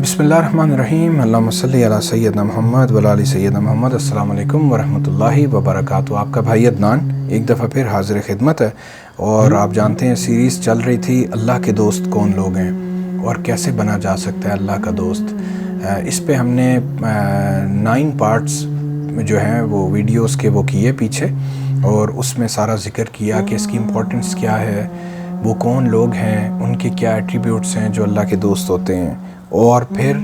बिस्मिल्लाहिर्रहमानिर्रहीम। अल्लाहुम्मा सल्ली अला सय्यदना मोहम्मद व अला आलि सय्यदना मोहम्मद। अस्सलामु अलैकुम व रहमतुल्लाहि व बरकातुहू। आपका भाई अदनान एक दफ़ा फिर हाज़िर खिदमत है। और आप जानते हैं सीरीज़ चल रही थी अल्लाह के दोस्त कौन लोग हैं और कैसे बना जा सकता है अल्लाह का दोस्त। इस पे हमने 9 पार्ट्स जो हैं वो वीडियोस के वो किए पीछे, और उसमें सारा ज़िक्र किया कि इसकी इम्पोर्टेंस क्या है, वो कौन लोग हैं, उनके क्या एट्रीब्यूट्स हैं जो अल्लाह के दोस्त होते हैं, और फिर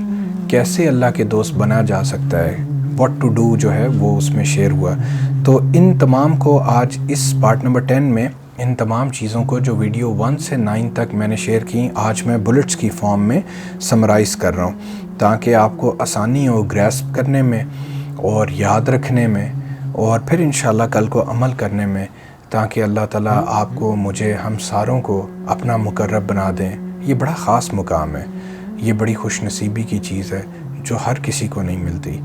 कैसे अल्लाह के दोस्त बना जा सकता है, व्हाट टू डू जो है वो उसमें शेयर हुआ। तो इन तमाम को आज इस पार्ट नंबर 10 में इन तमाम चीज़ों को जो वीडियो 1 से 9 तक मैंने शेयर की, आज मैं बुलेट्स की फॉर्म में समराइज़ कर रहा हूँ ताकि आपको आसानी हो ग्रैस्प करने में और याद रखने में, और फिर इंशाल्लाह कल को अमल करने में, ताकि अल्लाह ताला आपको, मुझे, हम सारों को अपना मुकर्रब बना दें। ये बड़ा ख़ास मुकाम है, ये बड़ी खुश नसीबी की चीज़ है जो हर किसी को नहीं मिलती,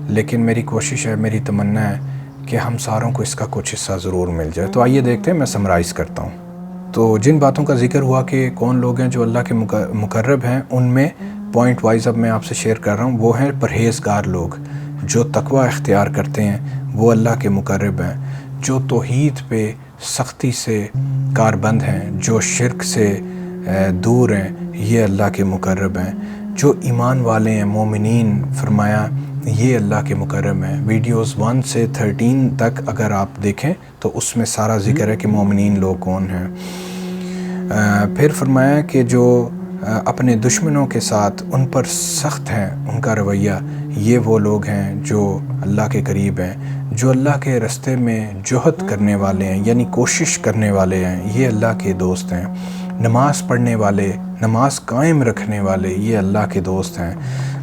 लेकिन मेरी कोशिश है, मेरी तमन्ना है कि हम सारों को इसका कुछ हिस्सा ज़रूर मिल जाए। तो आइए देखते हैं, मैं समराइज़ करता हूँ। तो जिन बातों का जिक्र हुआ कि कौन लोग हैं जो अल्लाह के मुकर्रब हैं, उनमें पॉइंट वाइज अब मैं आपसे शेयर कर रहा हूँ। वो हैं परहेज़गार लोग जो तकवा इख्तियार करते हैं, वो अल्लाह के मुकर्रब हैं। जो तौहीद पे सख्ती से कारबंद हैं, जो शिरक से दूर हैं, ये अल्लाह के मुकर्रब हैं। जो ईमान वाले हैं, मोमिनीन फरमाया, ये अल्लाह के मुकर्रब हैं। वीडियोस 1 से 13 तक अगर आप देखें तो उसमें सारा ज़िक्र है कि मोमिनीन लोग कौन हैं। फिर फरमाया कि जो अपने दुश्मनों के साथ उन पर सख्त हैं, उनका रवैया, ये वो लोग हैं जो अल्लाह के करीब हैं। जो अल्लाह के रास्ते में जुहद करने वाले हैं, यानी कोशिश करने वाले हैं, ये अल्लाह के दोस्त हैं। नमाज़ पढ़ने वाले, नमाज कायम रखने वाले, ये अल्लाह के दोस्त हैं।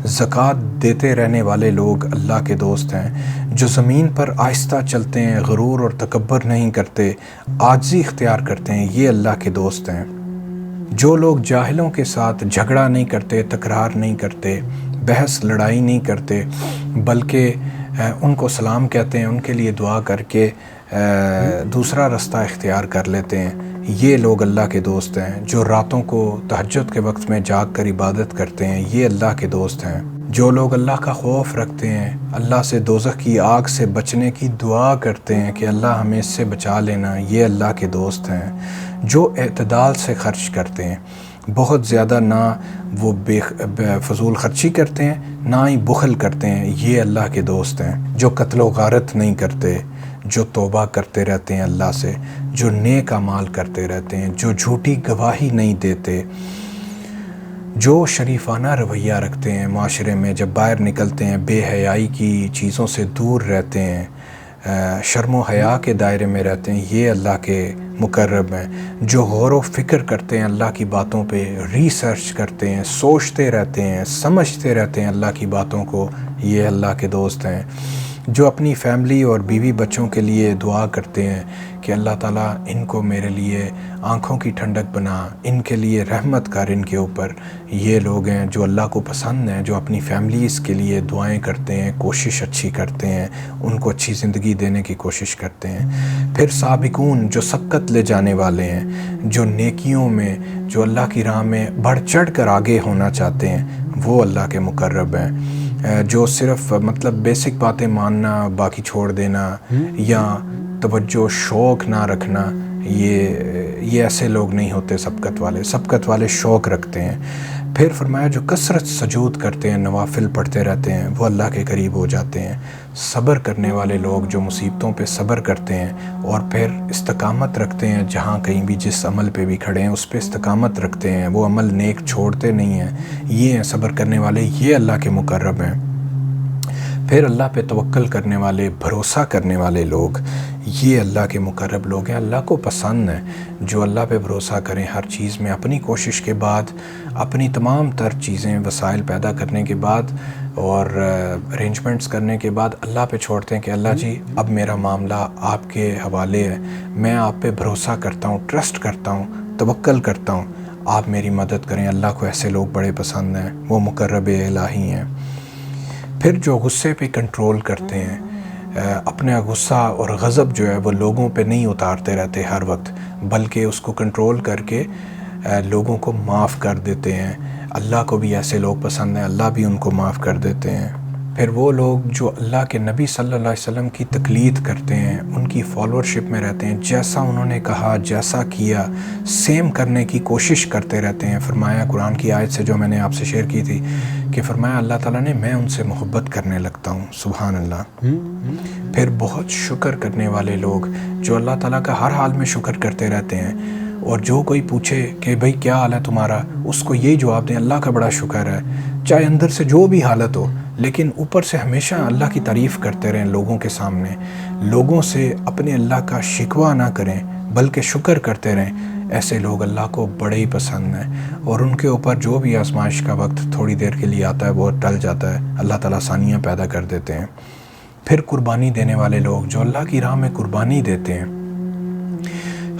ज़कात देते रहने वाले लोग अल्लाह के दोस्त हैं। जो ज़मीन पर आहिस्ता चलते हैं, गुरूर और तकब्बर नहीं करते, आजिज़ी इख्तियार करते हैं, ये अल्लाह के दोस्त हैं। जो लोग जाहिलों के साथ झगड़ा नहीं करते, तकरार नहीं करते, बहस लड़ाई नहीं करते, बल्कि उनको सलाम कहते हैं, उनके लिए दुआ करके दूसरा रास्ता इख्तियार कर लेते हैं, ये लोग अल्लाह के दोस्त हैं। जो रातों को तहज्जुद के वक्त में जाग कर इबादत करते हैं, ये अल्लाह के दोस्त हैं। जो लोग अल्लाह का खौफ रखते हैं, अल्लाह से दोज़ख की आग से बचने की दुआ करते हैं कि अल्लाह हमें इससे बचा लेना, ये अल्लाह के दोस्त हैं। जो एतदाल से खर्च करते हैं, बहुत ज़्यादा ना वो फजूल खर्ची करते हैं, ना ही बुखल करते हैं, ये अल्लाह के दोस्त हैं। जो कत्ल व गारत नहीं करते, जो तौबा करते रहते हैं अल्लाह से, जो नेक अमाल करते रहते हैं, जो झूठी गवाही नहीं देते, जो शरीफाना रवैया रखते हैं माशरे में, जब बाहर निकलते हैं बेहयाई की चीज़ों से दूर रहते हैं, शर्म व हया के दायरे में रहते हैं, ये अल्लाह के मुकर्रब हैं। जो गौर व फ़िक्र करते हैं अल्लाह की बातों पे, रिसर्च करते हैं, सोचते रहते हैं, समझते रहते हैं अल्लाह की बातों को, ये अल्लाह के दोस्त हैं। जो अपनी फैमिली और बीवी बच्चों के लिए दुआ करते हैं कि अल्लाह ताला इनको मेरे लिए आँखों की ठंडक बना, इनके लिए रहमत कर इनके ऊपर, ये लोग हैं जो अल्लाह को पसंद हैं। जो अपनी फैमिलीज़ के लिए दुआएं करते हैं, कोशिश अच्छी करते हैं, उनको अच्छी ज़िंदगी देने की कोशिश करते हैं। फिर साबिकून, जो सबकत ले जाने वाले हैं, जो नेकियों में, जो अल्लाह की राह में बढ़ चढ़ कर आगे होना चाहते हैं, वो अल्लाह के मुकर्रब हैं। जो सिर्फ़ मतलब बेसिक बातें मानना, बाकी छोड़ देना, या तवज्जो शौक़ ना रखना, ये ऐसे लोग नहीं होते सबकत वाले। सबकत वाले शौक़ रखते हैं। फिर फरमाया जो कसरत सजूद करते हैं, नवाफिल पढ़ते रहते हैं, वो अल्लाह के करीब हो जाते हैं। सब्र करने वाले लोग जो मुसीबतों पे सब्र करते हैं और फिर इस्तकामत रखते हैं, जहाँ कहीं भी जिस अमल पे भी खड़े हैं उस पे इस्तकामत रखते हैं, वो अमल नेक छोड़ते नहीं हैं, ये हैं सब्र करने वाले, ये अल्लाह के मुकर्रब हैं। फिर अल्लाह पे तवक्कल करने वाले, भरोसा करने वाले लोग, ये अल्लाह के मुकर्रब लोग हैं। अल्लाह को पसंद है जो अल्लाह पे भरोसा करें हर चीज़ में, अपनी कोशिश के बाद, अपनी तमाम तर चीज़ें वसाइल पैदा करने के बाद और अरेंजमेंट्स करने के बाद अल्लाह पे छोड़ते हैं कि अल्लाह जी अब मेरा मामला आपके हवाले है, मैं आप पे भरोसा करता हूँ, ट्रस्ट करता हूँ, तवक्कल करता हूँ, आप मेरी मदद करें। अल्लाह को ऐसे लोग बड़े पसंद हैं, वो मुकर्रब इलाही हैं। फिर जो गुस्से पे कंट्रोल करते हैं, अपना गुस्सा और गज़ब जो है वो लोगों पे नहीं उतारते रहते हर वक्त, बल्कि उसको कंट्रोल करके لوگوں کو معاف کر دیتے ہیں. اللہ کو بھی ایسے لوگ پسند ہیں, اللہ بھی ان کو معاف کر دیتے ہیں. پھر وہ لوگ جو اللہ کے نبی صلی اللہ علیہ وسلم کی تقلید کرتے ہیں, ان کی فالوورشپ میں رہتے ہیں, جیسا انہوں نے کہا, جیسا کیا, سیم کرنے کی کوشش کرتے رہتے ہیں. فرمایا قرآن کی آیت سے جو میں نے آپ سے شیئر کی تھی کہ فرمایا اللہ تعالیٰ نے میں ان سے محبت کرنے لگتا ہوں. سبحان اللہ. پھر بہت شکر کرنے والے لوگ جو اللہ تعالیٰ کا ہر حال میں شکر کرتے رہتے ہیں, اور جو کوئی پوچھے کہ بھئی کیا حال ہے تمہارا, اس کو یہی جواب دیں اللہ کا بڑا شکر ہے, چاہے اندر سے جو بھی حالت ہو, لیکن اوپر سے ہمیشہ اللہ کی تعریف کرتے رہیں لوگوں کے سامنے. لوگوں سے اپنے اللہ کا شکوہ نہ کریں بلکہ شکر کرتے رہیں. ایسے لوگ اللہ کو بڑے ہی پسند ہیں, اور ان کے اوپر جو بھی آزمائش کا وقت تھوڑی دیر کے لیے آتا ہے وہ ٹل جاتا ہے. اللہ تعالیٰ آسانیاں پیدا کر دیتے ہیں. پھر قربانی دینے والے لوگ جو اللہ کی راہ میں قربانی دیتے ہیں,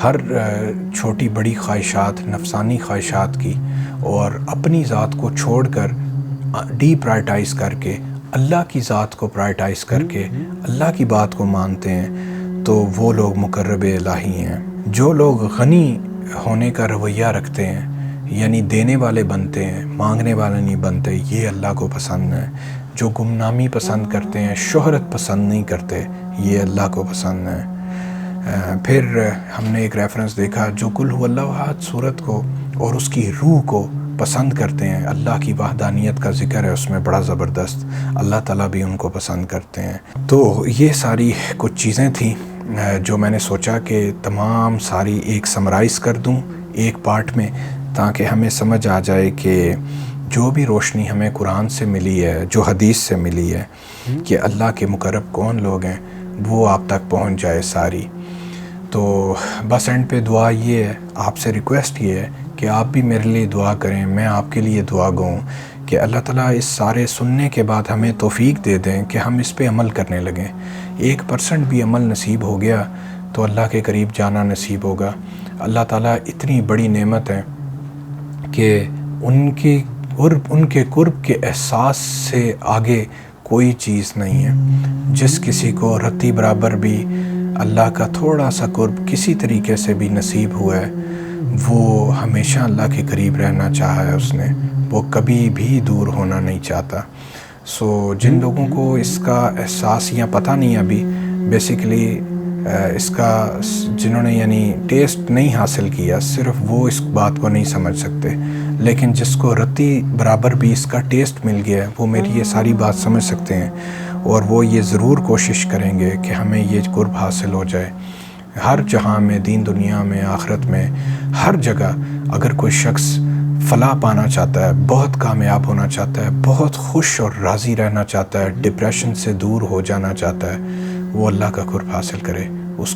ہر چھوٹی بڑی خواہشات, نفسانی خواہشات کی, اور اپنی ذات کو چھوڑ کر ڈی پرائٹائز کر کے اللہ کی ذات کو پرائٹائز کر کے اللہ کی بات کو مانتے ہیں, تو وہ لوگ مقرب الہی ہیں. جو لوگ غنی ہونے کا رویہ رکھتے ہیں, یعنی دینے والے بنتے ہیں, مانگنے والے نہیں بنتے, یہ اللہ کو پسند ہے. جو گمنامی پسند کرتے ہیں, شہرت پسند نہیں کرتے, یہ اللہ کو پسند ہے. پھر ہم نے ایک ریفرنس دیکھا جو قل هو اللہ احد صورت کو اور اس کی روح کو پسند کرتے ہیں. اللہ کی وحدانیت کا ذکر ہے اس میں بڑا زبردست, اللہ تعالیٰ بھی ان کو پسند کرتے ہیں. تو یہ ساری کچھ چیزیں تھیں جو میں نے سوچا کہ تمام ساری ایک سمرائز کر دوں ایک پارٹ میں, تاکہ ہمیں سمجھ آ جائے کہ جو بھی روشنی ہمیں قرآن سے ملی ہے, جو حدیث سے ملی ہے کہ اللہ کے مقرب کون لوگ ہیں, وہ آپ تک پہنچ جائے ساری. تو بس اینڈ پہ دعا یہ ہے, آپ سے ریکویسٹ یہ ہے کہ آپ بھی میرے لیے دعا کریں, میں آپ کے لیے دعا گو کہ اللہ تعالیٰ اس سارے سننے کے بعد ہمیں توفیق دے دیں کہ ہم اس پہ عمل کرنے لگیں. 1% بھی عمل نصیب ہو گیا تو اللہ کے قریب جانا نصیب ہوگا. اللہ تعالیٰ اتنی بڑی نعمت ہے کہ ان کے قرب کے احساس سے آگے کوئی چیز نہیں ہے. جس کسی کو رتی برابر بھی اللہ کا تھوڑا سا قرب کسی طریقے سے بھی نصیب ہوا ہے, وہ ہمیشہ اللہ کے قریب رہنا چاہا ہے اس نے, وہ کبھی بھی دور ہونا نہیں چاہتا. سو جن لوگوں کو اس کا احساس یا پتہ نہیں ابھی بیسیکلی اس کا, جنہوں نے یعنی ٹیسٹ نہیں حاصل کیا, صرف وہ اس بات کو نہیں سمجھ سکتے, لیکن جس کو رتی برابر بھی اس کا ٹیسٹ مل گیا ہے وہ میری یہ ساری بات سمجھ سکتے ہیں, اور وہ یہ ضرور کوشش کریں گے کہ ہمیں یہ قرب حاصل ہو جائے. ہر جہاں میں, دین دنیا میں, آخرت میں, ہر جگہ اگر کوئی شخص فلاح پانا چاہتا ہے, بہت کامیاب ہونا چاہتا ہے, بہت خوش اور راضی رہنا چاہتا ہے, ڈپریشن سے دور ہو جانا چاہتا ہے, وہ اللہ کا قرب حاصل کرے, اس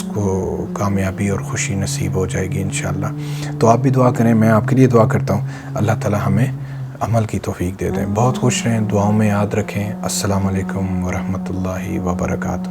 کو کامیابی اور خوشی نصیب ہو جائے گی انشاءاللہ. تو آپ بھی دعا کریں, میں آپ کے لیے دعا کرتا ہوں, اللہ تعالیٰ ہمیں عمل کی توفیق دے دیں. بہت خوش رہیں, دعاؤں میں یاد رکھیں. السلام علیکم ورحمۃ اللہ وبرکاتہ.